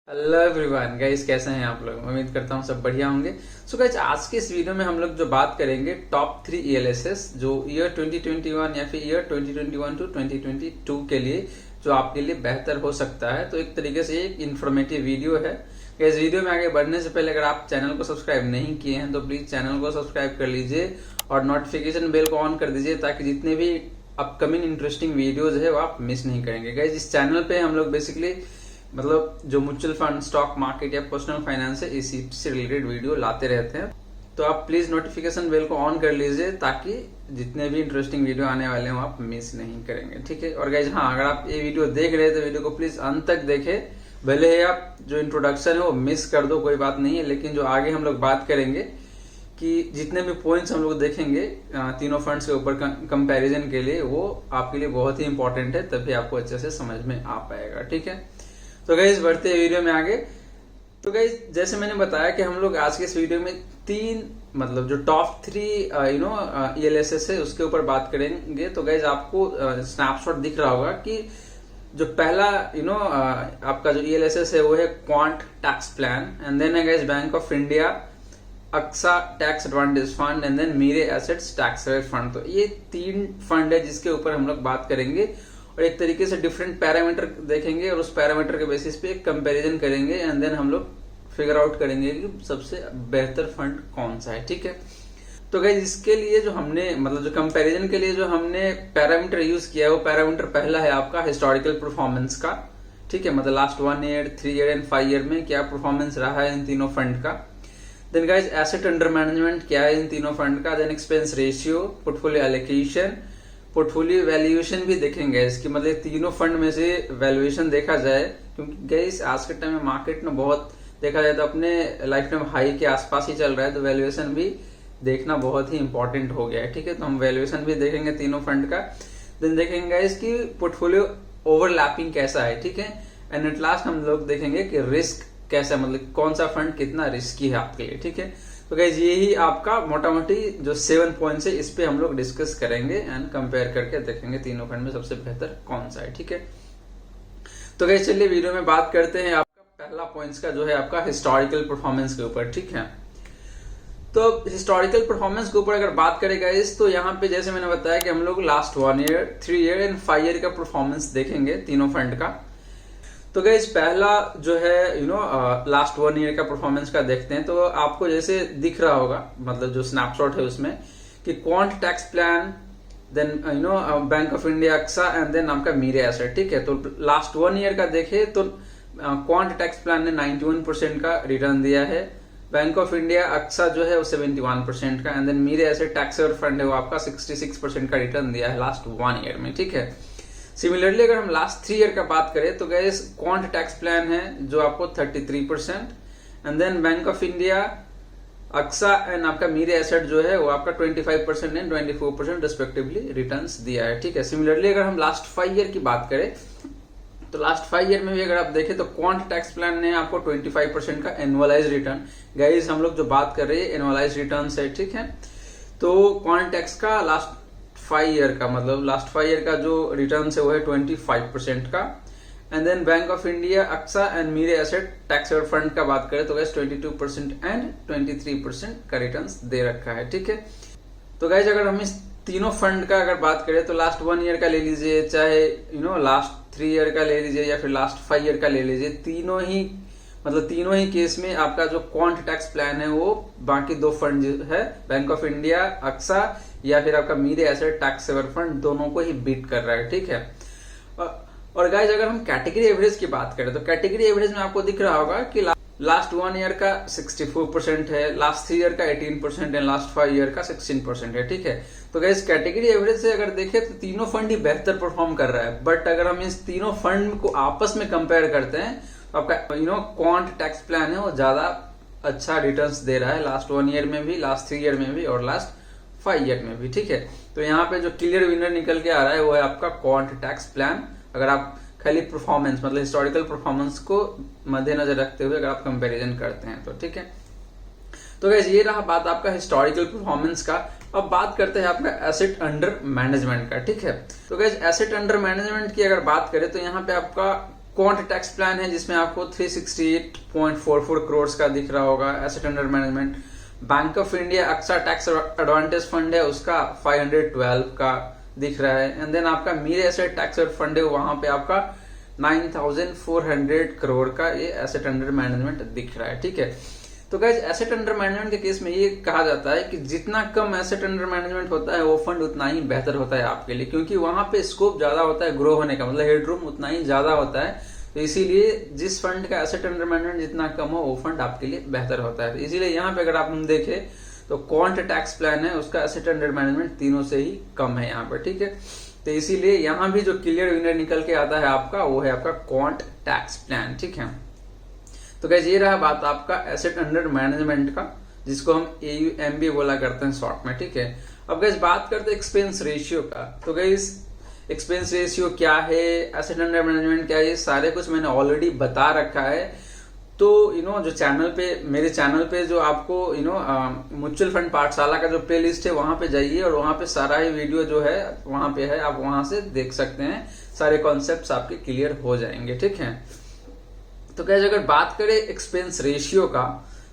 Hello everyone guys, कैसे हैं आप लोग। उम्मीद करता हूँ सब बढ़िया होंगे। सो गाइस, आज के इस वीडियो में हम लोग जो बात करेंगे टॉप 3 ELSS जो ईयर 2021 या फिर ईयर 2021 टू 2022 के लिए जो आपके लिए बेहतर हो सकता है। तो एक तरीके से एक इन्फॉर्मेटिव वीडियो है। इस वीडियो में आगे बढ़ने से पहले अगर आप चैनल को सब्सक्राइब नहीं किए हैं तो प्लीज चैनल को सब्सक्राइब कर लीजिए और नोटिफिकेशन बेल को ऑन कर दीजिए ताकि जितने भी अपकमिंग इंटरेस्टिंग वीडियोज है वो आप मिस नहीं करेंगे। गाइस, इस चैनल पे हम लोग बेसिकली मतलब जो म्यूचुअल फंड, स्टॉक मार्केट या पर्सनल फाइनेंस है इसी से रिलेटेड वीडियो लाते रहते हैं। तो आप प्लीज नोटिफिकेशन बेल को ऑन कर लीजिए ताकि जितने भी इंटरेस्टिंग वीडियो आने वाले हैं आप मिस नहीं करेंगे, ठीक है। और गाइस, हाँ, अगर आप ये वीडियो देख रहे हैं तो वीडियो को प्लीज अंत तक देखें। भले ही आप जो इंट्रोडक्शन है वो मिस कर दो, कोई बात नहीं है, लेकिन जो आगे हम लोग बात करेंगे कि जितने भी पॉइंट्स हम लोग देखेंगे तीनों फंड्स के ऊपर कंपैरिजन के लिए, वो आपके लिए बहुत ही इंपॉर्टेंट है, तभी आपको अच्छे से समझ में आ पाएगा, ठीक है। तो गाइस, बढ़ते हैं वीडियो में आगे। तो गाइस, जैसे मैंने बताया कि हम लोग आज के इस वीडियो में तीन मतलब जो टॉप 3 ELSS है उसके ऊपर बात करेंगे। तो गाइस, आपको स्नैपशॉट दिख रहा होगा कि जो पहला आपका जो ELSS है वो है quant tax plan, and then है guys Bank of India Aqsa tax advantage fund, and then Mirae assets tax fund. तो ये तीन फंड है जिसके ऊपर हम लोग बात करेंगे और एक तरीके से डिफरेंट पैरामीटर देखेंगे और उस पैरामीटर के बेसिस पे एक कंपैरिजन करेंगे, एंड देन हम लोग फिगर आउट करेंगे कि सबसे बेहतर फंड कौन सा है, ठीक है। तो गाइस, इसके लिए जो हमने मतलब जो कंपैरिजन के लिए जो हमने पैरामीटर यूज किया है वो पैरामीटर पहला है आपका हिस्टोरिकल परफॉर्मेंस का, ठीक है। मतलब last 1 year, 3 year and 5 year में क्या परफॉर्मेंस रहा है इन तीनों फंड का। Then guys, asset under management क्या है इन तीनों फंड का। Then expense ratio, portfolio allocation, portfolio valuation भी देखेंगे इसकी, मतलब तीनों फंड में से वैल्यूएशन देखा जाए, क्योंकि गाइस आज के टाइम में मार्केट में बहुत देखा जाए तो अपने लाइफ टाइम हाई के आसपास ही चल रहा है, तो वैल्यूएशन भी देखना बहुत ही इंपॉर्टेंट हो गया है, ठीक है। तो हम वैल्यूएशन भी देखेंगे तीनों फंड का। देन देखेंगे गाइस कि पोर्टफोलियो ओवरलैपिंग कैसा है, ठीक है। एंड एट लास्ट हम लोग देखेंगे कि रिस्क कैसा, मतलब कौन सा फंड कितना रिस्की है आपके लिए, ठीक है। तो गाइस, यही आपका मोटा मोटी जो 7 पॉइंट्स है इस पे हम लोग डिस्कस करेंगे एंड कंपेयर करके देखेंगे तीनों फंड में सबसे बेहतर कौन सा है, ठीक है। तो गाइस, चलिए वीडियो में बात करते हैं आपका पहला पॉइंट्स का जो है आपका हिस्टोरिकल परफॉर्मेंस के ऊपर, ठीक है। तो हिस्टोरिकल परफॉर्मेंस के ऊपर अगर बात करें गाइस, तो यहाँ पे जैसे मैंने बताया कि हम लोग last 1 year, 3 year and 5 year का परफॉर्मेंस देखेंगे तीनों फंड का। तो गाइस, पहला जो है लास्ट 1 ईयर का परफॉर्मेंस का देखते हैं। तो आपको जैसे दिख रहा होगा, मतलब जो स्नैपशॉट है उसमें कि Quant tax plan, then Bank of India AXA, and then आपका मीरे एसेट, ठीक है। तो लास्ट 1 ईयर का देखे तो क्वांट टैक्स प्लान ने 91% का रिटर्न दिया है, बैंक ऑफ इंडिया अक्सा जो है वो 71% का, and then Mirae Asset tax fund है वो आपका 66% का रिटर्न दिया है लास्ट 1 ईयर में, ठीक है। सिमिलरली अगर हम लास्ट 3 ईयर का बात करें तो गाइस, क्वांट टैक्स प्लान है जो आपको 33%, and then Bank of India AXA and आपका मीरे एसेट जो है वो आपका 25% एंड 24% रिस्पेक्टिवली रिटर्न्स दिया है, ठीक है। सिमिलरली अगर हम लास्ट 5 ईयर की बात करें तो लास्ट 5 ईयर में भी अगर आप देखें तो क्वांट टैक्स प्लान ने आपको 25% का एनुअलाइज रिटर्न, गाइस हम लोग जो बात कर रहे हैं एनुअलाइज रिटर्न है, ठीक है। तो क्वांट टैक्स का लास्ट 5 ईयर का मतलब लास्ट 5 ईयर का जो रिटर्न है वो है 25% का, and then Bank of India AXA and Mirae Asset tax fund का बात करें तो गाइस 22% एंड 23% का रिटर्न्स दे रखा है, ठीक है। तो गाइस, अगर हम इस तीनों फंड का अगर बात करें तो लास्ट 1 ईयर का ले लीजिए, चाहे लास्ट 3 ईयर का ले लीजिए या फिर लास्ट 5 ईयर का ले लीजिए, तीनों ही केस में आपका जो क्वांट टैक्स प्लान है वो बाकी दो फंड जो है बैंक ऑफ इंडिया अक्सा या फिर आपका Mirae Asset tax saver fund दोनों को ही बीट कर रहा है, ठीक है। और गाइस, अगर हम कैटेगरी एवरेज की बात करें तो कैटेगरी एवरेज में आपको दिख रहा होगा कि लास्ट 1 ईयर का 64% है, लास्ट 3 ईयर का 18% है, लास्ट 5 ईयर का 16% है, ठीक है। तो गाइस, कैटेगरी एवरेज से अगर देखें तो तीनों फंड ही बेहतर परफॉर्म कर रहा है, बट अगर हम इस तीनों फंड को आपस में कंपेयर करते हैं तो आपका क्वांट टैक्स प्लान है वो ज्यादा अच्छा रिटर्न्स दे रहा है लास्ट 1 ईयर में भी, लास्ट 3 ईयर में भी और लास्ट 5 ईयर में भी, ठीक है। तो यहाँ पे जो क्लियर विनर निकल के आ रहा है वो है आपका क्वांट टैक्स प्लान, अगर आप खाली परफॉर्मेंस मतलब हिस्टोरिकल परफॉर्मेंस को मद्देनजर रखते हुए अगर आप कंपैरिजन करते हैं तो, ठीक है। तो गाइस, ये रहा बात आपका हिस्टोरिकल परफॉर्मेंस का। अब बात करते हैं आपका एसेट अंडर मैनेजमेंट का, ठीक है। तो गाइस, एसेट अंडर मैनेजमेंट की अगर बात करें तो यहाँ पे आपका क्वांट टैक्स प्लान है जिसमें आपको 368.44 करोड़ का दिख रहा होगा asset under management. Bank of India Aqsa tax advantage fund है, उसका 512 का दिख रहा है। एंड देन आपका मीरे एसेट टैक्स फंड है, वहां पे आपका 9400 करोड़ का ये एसेट अंडर मैनेजमेंट दिख रहा है। ठीक है, तो गाइज एसेट अंडर मैनेजमेंट के केस में ये कहा जाता है कि जितना कम एसेट अंडर मैनेजमेंट होता है वो फंड उतना ही बेहतर होता है आपके लिए, क्योंकि वहां पे स्कोप ज्यादा होता है ग्रो होने का, मतलब हेडरूम उतना ही ज्यादा होता है। तो इसीलिए जिस फंड का एसेट अंडर मैनेजमेंट जितना कम हो वो फंड आपके लिए बेहतर होता है। तो इसीलिए यहाँ पे अगर आप हम देखें तो क्वांट टैक्स प्लान है उसका एसेट अंडर मैनेजमेंट तीनों से ही कम है यहाँ पर। ठीक है, तो इसीलिए यहाँ भी जो क्लियर विनर निकल के आता है आपका वो है आपका क्वांट टैक्स प्लान। ठीक है, तो गाइस ये रहा बात आपका एसेट अंडर मैनेजमेंट का, जिसको हम AUM भी बोला करते हैं शॉर्ट में। ठीक है, अब गाइस बात करते हैं एक्सपेंस रेशियो का। तो गाइस एक्सपेंस रेशियो क्या है, एसेट अंडर मैनेजमेंट क्या है, ये सारे कुछ मैंने ऑलरेडी बता रखा है। तो जो चैनल पे, मेरे चैनल पे जो आपको म्यूचुअल फंड पाठशाला का जो प्ले लिस्ट है वहां पे जाइए और वहां पे सारा ही वीडियो जो है वहां पे है, आप वहां से देख सकते हैं, सारे कॉन्सेप्ट्स आपके क्लियर हो जाएंगे। ठीक है, तो गाइस अगर बात करें एक्सपेंस रेशियो का,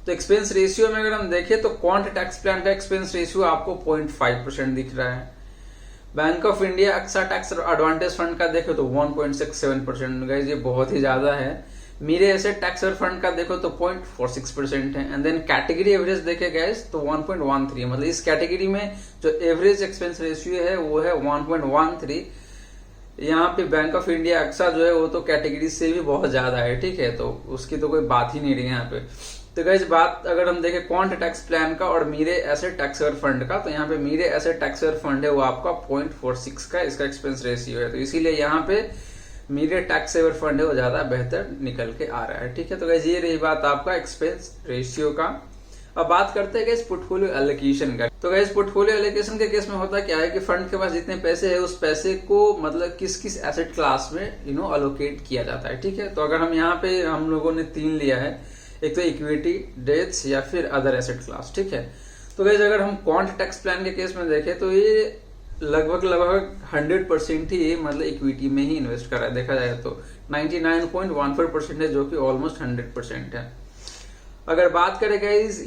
तो एक्सपेंस रेशियो में अगर हम देखें तो क्वांट टैक्स प्लान का एक्सपेंस रेशियो आपको 0.5% दिख रहा है। Bank of India Aqsa tax advantage fund का देखो तो 1.67%, गाइस ये बहुत ही ज्यादा है। मीरे एसेट टैक्स फंड का देखो तो 0.46% है। एंड देन कैटेगरी एवरेज देखे गाइस तो 1.13, मतलब इस कैटेगरी में जो एवरेज एक्सपेंस रेशियो है वो है 1.13। यहाँ पे बैंक ऑफ इंडिया अक्सा जो है वो तो कैटेगरी से भी बहुत ज्यादा है। ठीक है, तो उसकी तो कोई बात ही नहीं रही यहाँ पे। तो गाइस बात अगर हम देखें क्वांट टैक्स प्लान का और मीरे एसेट टैक्स फंड का, तो यहाँ पे मीरे एसेट टैक्स फंड है वो आपका 0.46 का इसका एक्सपेंस रेशियो है। तो इसीलिए यहाँ पे मीरे टैक्स सेवर फंड है वो ज्यादा बेहतर निकल के आ रहा है। ठीक है, तो गाइस ये रही बात आपका एक्सपेंस रेशियो का। अब बात करते हैं गाइस पोर्टफोलियो एलोकेशन का। तो गाइस पोर्टफोलियो एलोकेशन के केस में होता क्या है कि फंड के पास जितने पैसे है उस पैसे को मतलब किस किस एसेट क्लास में अलोकेट किया जाता है। ठीक है, तो अगर हम यहाँ पे हम लोगों ने 3 लिया है, एक तो इक्विटी, डेट्स या फिर अदर एसेट क्लास। ठीक है, तो गाइस अगर हम क्वांट टैक्स प्लान के केस में देखें तो ये लगभग 100% ही मतलब इक्विटी में ही इन्वेस्ट कर रहा है। देखा जाए तो 99.14% है, जो कि ऑलमोस्ट 100% है। अगर बात करें गाइस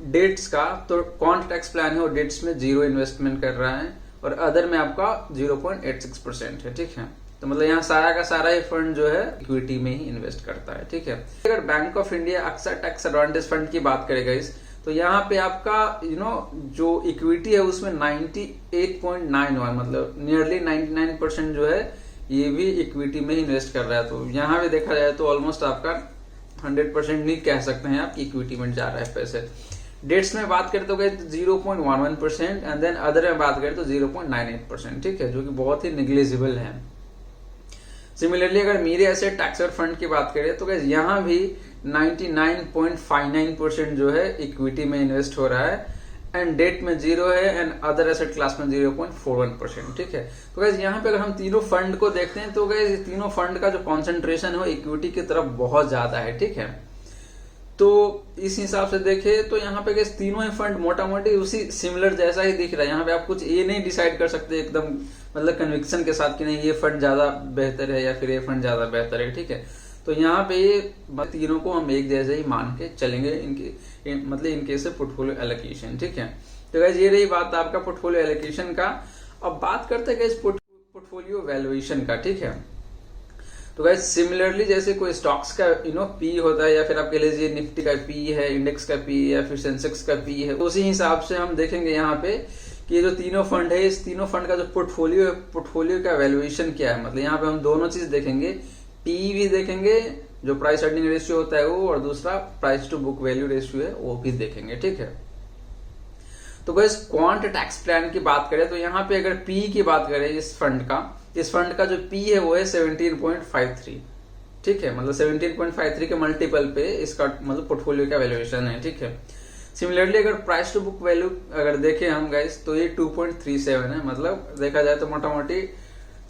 डेट्स का, तो क्वांट टैक्स प्लान है और डेट्स में 0 इन्वेस्टमेंट कर रहा है और अदर में आपका 0.86% है। ठीक है, तो मतलब यहाँ सारा का सारा ही फंड जो है इक्विटी में ही इन्वेस्ट करता है। ठीक है, अगर Bank of India Aqsa tax advantage fund की बात करें गाइस, तो यहाँ पे आपका जो इक्विटी है उसमें 98.91 मतलब नियरली 99% जो है ये भी इक्विटी में ही इन्वेस्ट कर रहा है। तो यहाँ भी देखा जाए तो ऑलमोस्ट आपका 100% नहीं कह सकते हैं आप इक्विटी में जा रहा है पैसे। डेट्स में बात करें तो 0.11% एंड देन अदर में बात करें तो 0.98%। ठीक है, जो कि बहुत ही निग्लिजिबल है। सिमिलरली अगर मीरे एसेट टैक्स फंड की बात करें तो गाइस यहाँ भी 99.59% जो है इक्विटी में इन्वेस्ट हो रहा है एंड डेट में 0 है एंड अदर एसेट क्लास में 0.41%। ठीक है, तो गाइस यहाँ पे अगर हम तीनों फंड को देखते हैं तो गाइस तीनों फंड का जो कॉन्सेंट्रेशन है इक्विटी की तरफ बहुत ज्यादा है। ठीक है, तो इस हिसाब से देखे तो यहाँ पे गाइस तीनों ही फंड मोटा मोटी उसी सिमिलर जैसा ही दिख रहा है। यहाँ पे आप कुछ ये नहीं डिसाइड कर सकते एकदम मतलब कन्विक्शन के साथ कि नहीं ये फंड ज्यादा बेहतर है या फिर ये फंड ज्यादा बेहतर है। ठीक है, तो यहाँ पे ये तीनों को हम एक जैसे ही मान के चलेंगे मतलब इनके से पोर्टफोलियो एलोकेशन। ठीक है, तो गाइस ये रही बात आपका पोर्टफोलियो एलोकेशन का। अब बात करते हैं गाइस पोर्टफोलियो वैल्यूएशन का। ठीक है, तो गाइस सिमिलरली जैसे कोई स्टॉक्स का पी होता है या फिर आप कह लीजिए निफ्टी का पी है, इंडेक्स का पी या फिर सेंसेक्स का पी है, उसी हिसाब से हम देखेंगे यहाँ पे कि ये जो तीनों फंड है इस तीनों फंड का जो पोर्टफोलियो का वैल्यूएशन क्या है। मतलब यहाँ पे हम दोनों चीज देखेंगे, पी भी देखेंगे जो प्राइस अर्निंग रेशियो होता है वो, और दूसरा price to book value ratio है वो भी देखेंगे। ठीक है, तो गाइस क्वांट टैक्स प्लान की बात करें तो यहाँ पे अगर पी की बात करें इस फंड का जो पी है वो है 17.53। ठीक है, मतलब 17.53 के मल्टीपल पे इसका मतलब पोर्टफोलियो का वैल्यूएशन है। ठीक है, सिमिलरली अगर प्राइस टू बुक वैल्यू अगर देखें हम गाइस तो ये 2.37 है, मतलब देखा जाए तो मोटा मोटी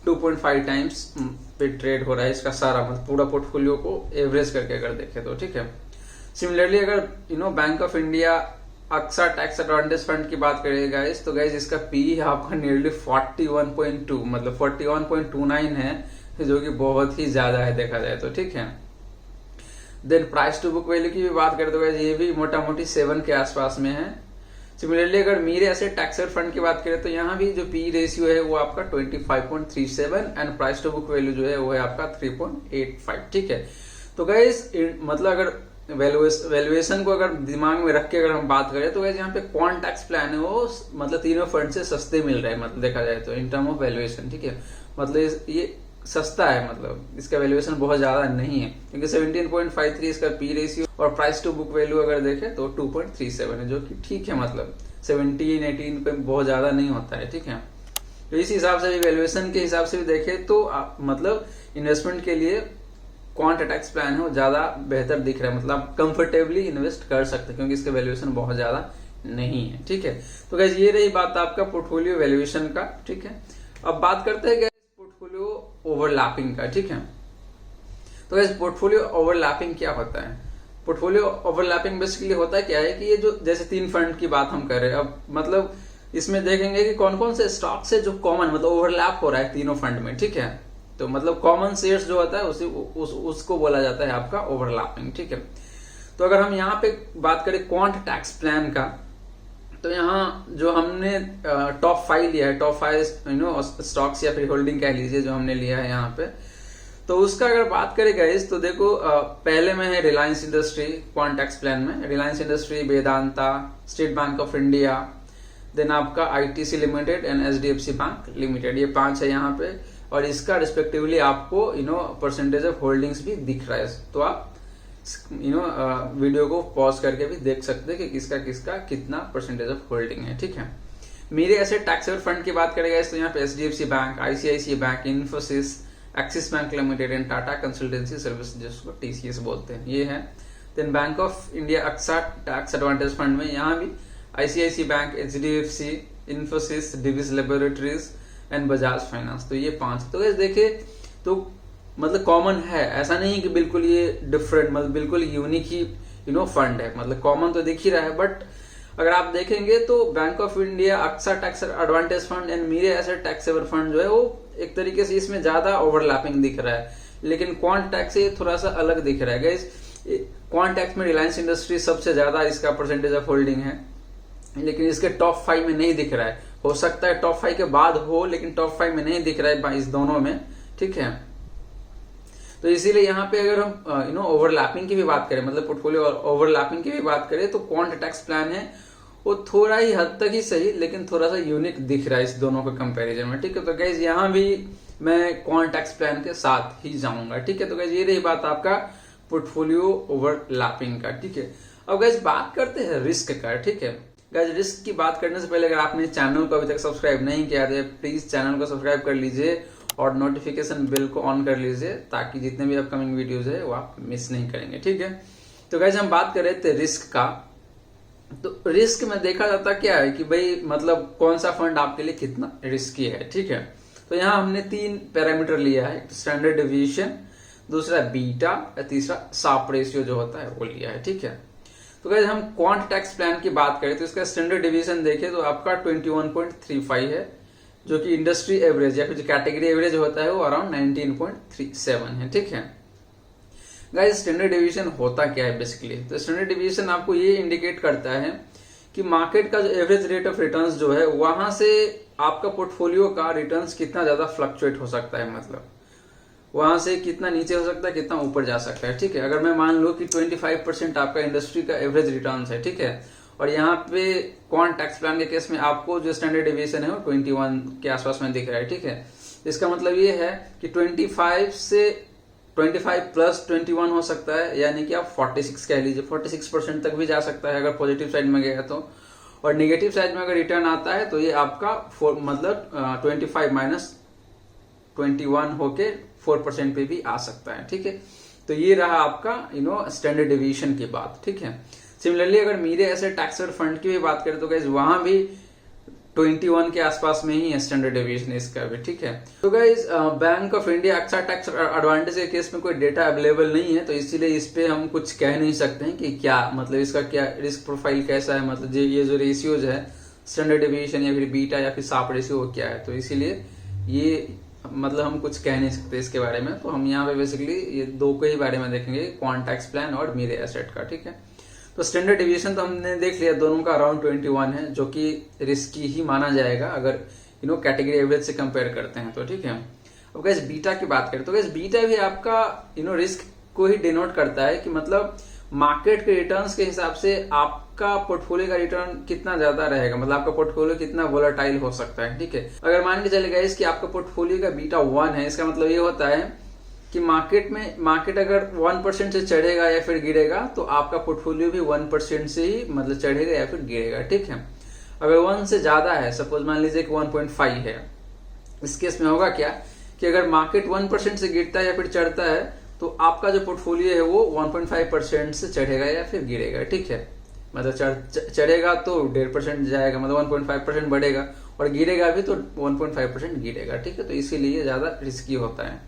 2.5 टाइम्स पे ट्रेड हो रहा है इसका सारा मतलब पूरा पोर्टफोलियो को एवरेज करके अगर देखें तो। ठीक है, सिमिलरली अगर Bank of India Aqsa tax advantage fund की बात करें गाइस तो गाइस इसका पी है आपका नियरली 41.2 मतलब 41.29 है जो कि बहुत ही ज्यादा है देखा जाए तो, ठीक है। Then price to book value की भी बात करें तो ये भी मोटा मोटी 7 के आसपास में है। सिमिलरली अगर मीरे एसेट टैक्सेबल फंड की बात करें तो यहाँ भी जो पी रेशियो है वो आपका 25.37 and price to book value जो है वो है आपका 3.85, ठीक है। तो गाइस मतलब अगर वैल्यूएशन को अगर दिमाग में रख के अगर हम बात करें तो गाइस यहाँ पे कौन टैक्स प्लान है वो मतलब तीनों फंड से सस्ते मिल रहे हैं, मतलब देखा जाए तो इन टर्म ऑफ वैल्यूएशन, ठीक है। मतलब ये सस्ता है, मतलब इसका वैल्यूएशन बहुत ज्यादा नहीं है क्योंकि 17.53 इसका पी रेशियो और प्राइस टू बुक वैल्यू अगर देखें तो 2.37 है, जो कि ठीक है। मतलब 17-18 पे बहुत ज्यादा नहीं होता है, ठीक है। तो इस हिसाब से भी वैल्यूएशन के हिसाब से भी देखें तो मतलब इन्वेस्टमेंट के लिए क्वांट टैक्स प्लान है वो ज्यादा बेहतर दिख रहा है, मतलब आप कंफर्टेबली इन्वेस्ट कर सकते हैं क्योंकि इसका वैल्यूएशन बहुत ज्यादा नहीं है, ठीक है। तो गाइस ये रही बात आपका पोर्टफोलियो वैल्यूएशन का, ठीक है। अब बात करते हैं पोर्टफोलियो ओवरलैपिंग का, ठीक है। तो गाइस पोर्टफोलियो ओवरलैपिंग क्या होता है? पोर्टफोलियो ओवरलैपिंग बेसिकली होता क्या है कि ये जो जैसे 3 फंड की बात हम कर रहे हैं, अब मतलब इसमें देखेंगे कि कौन कौन से स्टॉक से जो कॉमन मतलब ओवरलैप हो रहा है तीनों फंड में, ठीक है। तो मतलब कॉमन शेयर्स जो होता है उसको बोला जाता है आपका ओवरलैपिंग, ठीक है। तो अगर हम यहाँ पे बात करें क्वांट टैक्स प्लान का, तो यहाँ जो हमने टॉप 5 लिया है, टॉप 5 स्टॉक्स या फिर होल्डिंग कह लीजिए जो हमने लिया है यहाँ पे, तो उसका अगर बात करें गाइस तो देखो पहले में है Reliance industry quant tax plan में, Reliance industry, Vedanta, State Bank of India, then आपका ITC limited and HDFC bank limited, ये 5 है यहाँ पे। और इसका रिस्पेक्टिवली आपको परसेंटेज ऑफ होल्डिंग्स भी दिख रहा है, तो आप वीडियो को पॉज करके भी देख सकते हैं कि किसका किसका कितना परसेंटेज ऑफ होल्डिंग है, ठीक है। मेरे ऐसे टैक्सेबल फंड की बात करेगा तो यहाँ पे HDFC bank, ICICI bank, Infosys, Axis bank limited and Tata consultancy service जिसको टीसीएस बोलते हैं, ये है। Then Bank of India Aqsa tax advantage fund में यहाँ भी ICICI bank, HDFC, Infosys, Divi's laboratories and Bajaj finance, तो ये 5। तो ऐसे देखे तो मतलब कॉमन है, ऐसा नहीं है कि बिल्कुल ये डिफरेंट मतलब बिल्कुल यूनिक ही फंड है, मतलब कॉमन तो दिख ही रहा है। बट अगर आप देखेंगे तो Bank of India Aqsa tax advantage fund and Mirae Asset taxable fund जो है वो एक तरीके से इसमें ज्यादा ओवरलैपिंग दिख रहा है, लेकिन क्वांट टैक्स से थोड़ा सा अलग दिख रहा है गाइस। क्वांट टैक्स में रिलायंस इंडस्ट्री सबसे ज्यादा इसका परसेंटेज ऑफ होल्डिंग है, लेकिन इसके टॉप 5 में नहीं दिख रहा है। हो सकता है टॉप 5 के बाद हो, लेकिन टॉप 5 में नहीं दिख रहा है इस दोनों में, ठीक है। तो इसीलिए यहाँ पे अगर हम ओवरलैपिंग की भी बात करें, मतलब पोर्टफोलियो ओवरलैपिंग की भी बात करें, तो क्वांट टैक्स प्लान है वो थोड़ा ही हद तक ही सही, लेकिन थोड़ा सा यूनिक दिख रहा है इस दोनों के कंपैरिजन में, ठीक है। तो गाइस यहाँ भी मैं क्वांट टैक्स प्लान के साथ ही जाऊंगा, ठीक है। तो गाइस ये रही बात आपका पोर्टफोलियो ओवरलैपिंग का, ठीक है। अब गाइस बात करते हैं रिस्क का, ठीक है। गाइस रिस्क की बात करने से पहले अगर आपने चैनल को अभी तक सब्सक्राइब नहीं किया है प्लीज चैनल को सब्सक्राइब कर लीजिए और नोटिफिकेशन बेल को ऑन कर लीजिए ताकि जितने भी अपकमिंग वीडियोस है वो आप मिस नहीं करेंगे, ठीक है। तो गाइस हम बात कर रहे थे रिस्क का, तो रिस्क में देखा जाता क्या है कि भाई मतलब कौन सा फंड आपके लिए कितना रिस्की है, ठीक है। तो यहाँ हमने 3 पैरामीटर लिया है, स्टैंडर्ड डेविएशन, दूसरा बीटा, तीसरा साप रेशियो जो होता है वो लिया है, ठीक है। तो गाइस हम क्वांट टैक्स प्लान की बात करें तो इसका स्टैंडर्ड डेविएशन देखें तो आपका 21.35 है, जो कि इंडस्ट्री एवरेज या फिर जो कैटेगरी एवरेज होता है वो अराउंड 19.37 है, ठीक है। गाइस स्टैंडर्ड डेविएशन होता क्या है बेसिकली? तो स्टैंडर्ड डेविएशन आपको ये इंडिकेट करता है कि मार्केट का जो एवरेज रेट ऑफ रिटर्न्स जो है वहां से आपका पोर्टफोलियो का रिटर्न्स कितना ज्यादा फ्लक्चुएट हो सकता है, मतलब वहां से कितना नीचे हो सकता है, कितना ऊपर जा सकता है, ठीक है। अगर मैं मान लूं कि 25% आपका इंडस्ट्री का एवरेज रिटर्न्स है, ठीक है, और यहाँ पे क्वांट टैक्स प्लान के केस में आपको जो स्टैंडर्ड डेविएशन है वो 21 के आसपास में दिख रहा है, ठीक है। इसका मतलब ये है कि 25 से 25 प्लस 21 हो सकता है, यानी कि आप 46 कह लीजिए, 46% तक भी जा सकता है अगर पॉजिटिव साइड में गया तो। और नेगेटिव साइड में अगर रिटर्न आता है तो ये आपका मतलब 25 माइनस 21 होके 4% पे भी आ सकता है, ठीक है। तो ये रहा आपका स्टैंडर्ड डेविएशन की बात, ठीक है। सिमिलरली अगर मेरे ऐसे टैक्सेबल फंड की भी बात करें तो गाइस वहां भी 21 के आसपास में ही है स्टैंडर्ड डेविएशन इसका भी, ठीक है। तो guys Bank of India Aqsa tax advantage के केस में कोई डेटा अवेलेबल नहीं है, तो इसीलिए इस पे हम कुछ कह नहीं सकते हैं कि क्या मतलब इसका क्या रिस्क प्रोफाइल कैसा है, मतलब ये जो रेशियोज है स्टैंडर्ड डेविएशन या फिर बीटा या फिर साप रेशियो क्या है, तो इसीलिए ये मतलब हम कुछ कह नहीं सकते इसके बारे में। तो हम यहाँ पे बेसिकली ये दो के ही बारे में देखेंगे, क्वांट टैक्स प्लान और मीरे एसेट का, ठीक है। तो स्टैंडर्ड डिविएशन तो हमने देख लिया, दोनों का अराउंड 21 है, जो कि रिस्की ही माना जाएगा अगर कैटेगरी एवरेज से कंपेयर करते हैं तो, ठीक है। अब गाइस बीटा की बात करें तो गाइस बीटा भी आपका रिस्क को ही डिनोट करता है कि मतलब मार्केट के रिटर्न्स के हिसाब से आपका पोर्टफोलियो का रिटर्न कितना ज्यादा रहेगा, मतलब आपका पोर्टफोलियो कितना वोलेटाइल हो सकता है, ठीक है। अगर मान के चले गाइस कि आपका पोर्टफोलियो का बीटा 1 है, इसका मतलब ये होता है कि मार्केट अगर 1% से चढ़ेगा या फिर गिरेगा तो आपका पोर्टफोलियो भी 1% से ही मतलब चढ़ेगा या फिर गिरेगा, ठीक है। अगर 1 से ज्यादा है, सपोज मान लीजिए कि 1.5 है, इस केस में होगा क्या कि अगर मार्केट 1% से गिरता है या फिर चढ़ता है तो आपका जो पोर्टफोलियो है वो 1.5% से चढ़ेगा या फिर गिरेगा, ठीक है। मतलब चढ़ेगा तो 1.5% जाएगा, मतलब 1.5% बढ़ेगा, और गिरेगा भी तो 1.5% गिरेगा, ठीक है। तो इसीलिए ज्यादा रिस्की होता है।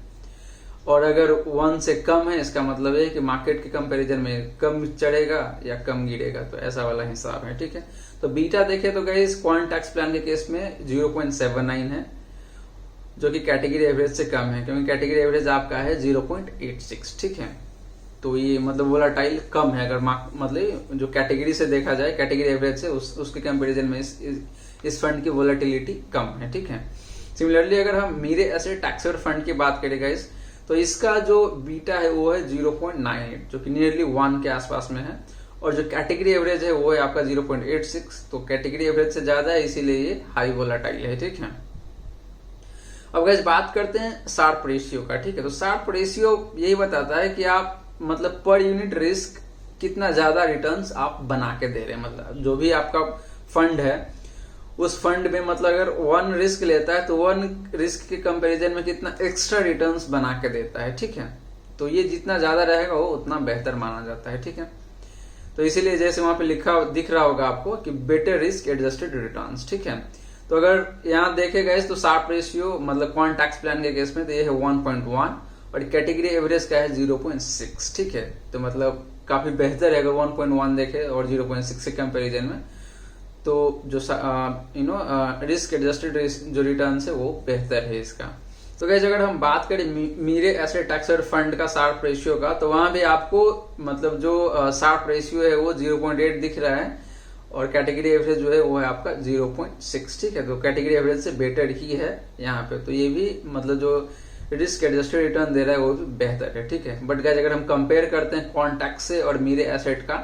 और अगर 1 से कम है, इसका मतलब है कि मार्केट के कंपैरिजन में कम चढ़ेगा या कम गिरेगा, तो ऐसा वाला हिसाब है, ठीक है। तो बीटा देखे तो गाइस क्वांट टैक्स प्लान के केस में 0.79 है, जो कि कैटेगरी एवरेज से कम है, क्योंकि कैटेगरी एवरेज आपका है 0.86, ठीक है। तो ये मतलब वोलाटाइल कम है, अगर मतलब जो कैटेगरी से देखा जाए, कैटेगरी एवरेज से उसके कंपैरिजन में इस फंड की वोलाटिलिटी कम है, ठीक है। सिमिलरली अगर हम मीरे एसेट टैक्सेबल फंड की बात करें गाइस, तो इसका जो बीटा है वो है 0.98, जो कि नियरली 1 के आसपास में है, और जो कैटेगरी एवरेज है वो है आपका 0.86, तो कैटेगरी एवरेज से ज्यादा है, इसीलिए ये हाई वोलाटाइल है, ठीक है। अब गाइस बात करते हैं शार्प रेशियो का, ठीक है। तो शार्प रेशियो यही बताता है कि आप मतलब पर यूनिट रिस्क कितना ज्यादा रिटर्न्स आप बना के दे रहे हैं, मतलब जो भी आपका फंड है उस फंड में मतलब अगर 1 रिस्क लेता है तो 1 रिस्क के कंपैरिजन में कितना एक्स्ट्रा रिटर्न्स बना के देता है, ठीक है। तो ये जितना ज्यादा रहेगा वो उतना बेहतर माना जाता है, ठीक है। तो इसीलिए जैसे वहां पे दिख रहा होगा आपको कि बेटर रिस्क एडजस्टेड रिटर्न्स, ठीक है। तो अगर यहाँ देखे गए तो शार्प रेशियो मतलब क्वांट टैक्स प्लान के केस में तो ये है 1.1 और कैटेगरी एवरेज का है 0.6, ठीक है। तो मतलब काफी बेहतर है अगर 1.1 देखे और 0.6 के कंपैरिजन में, तो जो रिस्क एडजस्टेड जो रिटर्न है वो बेहतर है इसका। तो गाइस अगर हम बात करें मीरे एसेट टैक्सेबल फंड का शार्प रेशियो का, तो वहां भी आपको मतलब जो शार्प रेशियो है वो 0.8 दिख रहा है, और कैटेगरी एवरेज जो है वो है आपका 0.6, ठीक है। तो कैटेगरी एवरेज से बेटर ही है यहाँ पे। तो ये भी मतलब जो रिस्क एडजस्टेड रिटर्न दे रहा है वो भी बेहतर है, ठीक है। बट गाइस अगर हम कंपेयर करते हैं क्वांट टैक्स से और मीरे एसेट का,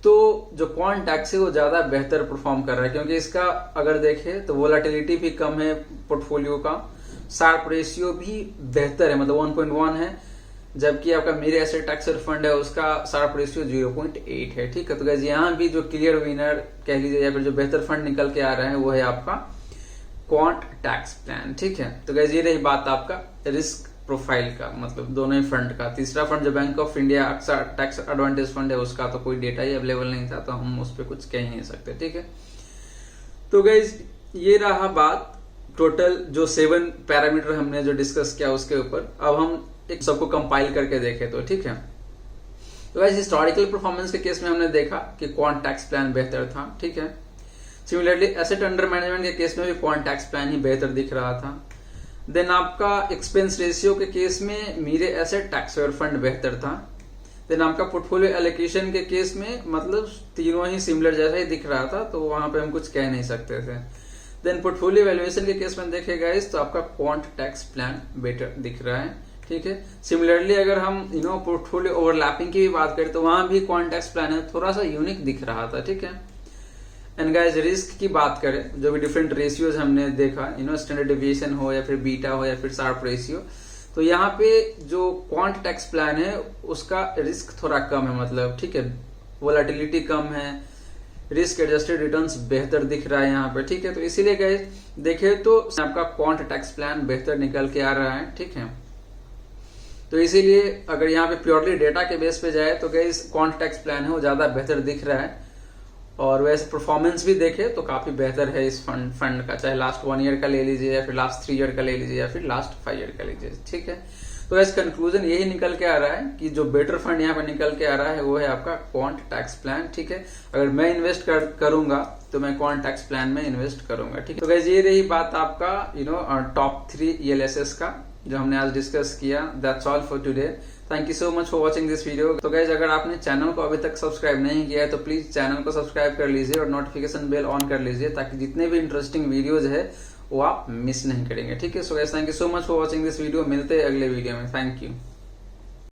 तो जो क्वांट टैक्स है वो ज्यादा बेहतर परफॉर्म कर रहा है, क्योंकि इसका अगर देखें तो वोलाटिलिटी भी कम है पोर्टफोलियो का, शार्प रेशियो भी बेहतर है मतलब 1.1 है, जबकि आपका मीरे एसेट टैक्सेबल फंड है उसका शार्प रेशियो 0.8 है, ठीक है। तो गाइस यहाँ भी जो क्लियर विनर कह लीजिए या फिर जो बेहतर फंड निकल के आ रहा है वो है आपका क्वांट टैक्स प्लान, ठीक है। तो गाइस ये रही बात आपका रिस्क प्रोफाइल का, मतलब दोनों ही फंड का। तीसरा फंड जो bank of India tax advantage fund है उसका तो कोई डेटा ही अवेलेबल नहीं था, तो हम उस पर कुछ कह ही नहीं सकते, ठीक है। तो गाइस ये रहा बात टोटल जो 7 पैरामीटर हमने जो डिस्कस किया उसके ऊपर। अब हम एक सबको कंपाइल करके देखे तो, ठीक है। तो गाइस हिस्टोरिकल परफॉर्मेंस के केस में हमने देखा कि क्वांट टैक्स प्लान बेहतर था, ठीक है। सिमिलरली एसेट अंडर मैनेजमेंट के केस में भी क्वांट टैक्स प्लान ही बेहतर दिख रहा था। देन आपका एक्सपेंस रेशियो के केस में मीरे एसेट टैक्सेबल फंड बेहतर था। देन आपका पोर्टफोलियो एलोकेशन के केस में मतलब तीनों ही सिमिलर जैसा ही दिख रहा था, तो वहां पे हम कुछ कह नहीं सकते थे। देन पोर्टफोलियो वैल्यूएशन के केस में देखे गए तो आपका क्वांट टैक्स प्लान बेटर दिख रहा है, ठीक है। सिमिलरली अगर हम पोर्टफोलियो ओवरलैपिंग की भी बात करें तो वहां भी क्वांट टैक्स प्लान है थोड़ा सा यूनिक दिख रहा था, ठीक है। एंड गाइस रिस्क की बात करें, जो भी डिफरेंट रेशियोज हमने देखा, स्टैंडर्ड डेविएशन हो या फिर बीटा हो या फिर शार्प रेशियो, तो यहाँ पे जो क्वांट टैक्स प्लान है उसका रिस्क थोड़ा कम है, मतलब ठीक है, वोलाटिलिटी कम है, रिस्क एडजस्टेड रिटर्न्स बेहतर दिख रहा है यहाँ पे, ठीक है। तो इसीलिए गाइस देखे तो आपका क्वांट टैक्स प्लान बेहतर निकल के आ रहा है, ठीक है। तो इसीलिए अगर यहाँ पे प्योरली डेटा के बेस पे जाए तो गाइस क्वांट टैक्स प्लान है वो ज्यादा बेहतर दिख रहा है, और वैसे परफॉर्मेंस भी देखे तो काफी बेहतर है इस फंड का, चाहे लास्ट 1 ईयर का ले लीजिए या फिर लास्ट 3 ईयर का ले लीजिए या फिर लास्ट 5 ईयर का लीजिए, ठीक है। तो गैस कंक्लूजन यही निकल के आ रहा है कि जो बेटर फंड यहाँ पे निकल के आ रहा है वो है आपका क्वांट टैक्स प्लान। ठीक है, अगर मैं इन्वेस्ट करूंगा तो मैं क्वांट टैक्स प्लान में इन्वेस्ट करूंगा। ठीक है, तो गैस ये रही बात आपका टॉप 3 ELSS का जो हमने आज डिस्कस किया। That's all for today. Thank you so much for watching this video. तो गाइज अगर आपने चैनल को अभी तक सब्सक्राइब नहीं किया है तो प्लीज चैनल को सब्सक्राइब कर लीजिए और नोटिफिकेशन बेल ऑन कर लीजिए ताकि जितने भी इंटरेस्टिंग वीडियोज है वो आप मिस नहीं करेंगे। ठीक है, so guys thank you so much for watching this video. मिलते हैं अगले वीडियो में। Thank you.